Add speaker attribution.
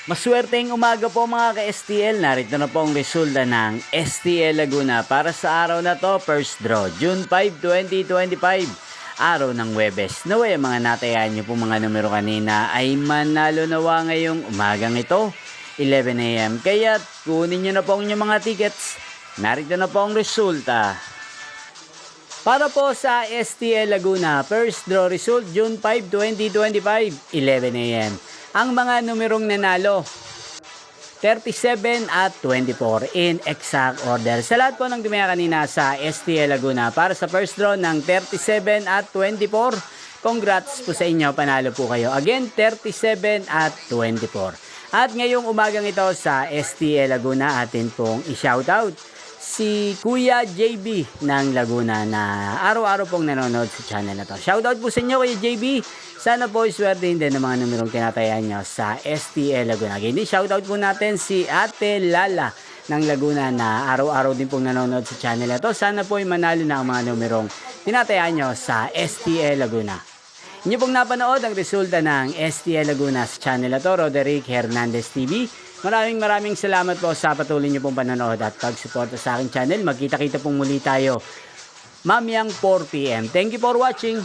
Speaker 1: Maswerteng umaga po mga ka-STL. Narito na po ang resulta ng STL Laguna para sa araw na to. First draw, June 5, 2025. Araw ng Huwebes. Naway mga natayan nyo po mga numero kanina ay manalo nawa ngayong umagang ito, 11 AM. Kaya kunin nyo na po ang inyong mga tickets. Narito na po ang resulta. Para po sa STL Laguna, first draw result, June 5, 2025, 11 AM. Ang mga numerong nanalo, 37 at 24 in exact order. Sa lahat po ng dumaya kanina sa STL Laguna para sa first draw ng 37 at 24, congrats po sa inyo, panalo po kayo. Again, 37 at 24. At ngayong umagang ito sa STL Laguna, atin pong i-shoutout si Kuya JB ng Laguna na araw-araw pong nanonood sa channel na to. Shoutout po sa inyo Kuya JB. Sana po iswerte din ng mga numerong tinatayan nyo sa STL Laguna. Again, shoutout po natin si Ate Lala ng Laguna na araw-araw din pong nanonood sa channel na to. Sana po manalo na ang mga numerong tinatayan nyo sa STL Laguna. Inyo pong napanood ang resulta ng STL Laguna sa channel na to, Roderick Hernandez TV. Maraming salamat po sa patuloy niyo pong panonood at pag-suporta sa aking channel. Magkita-kita pong muli tayo mamayang 4 PM. Thank you for watching.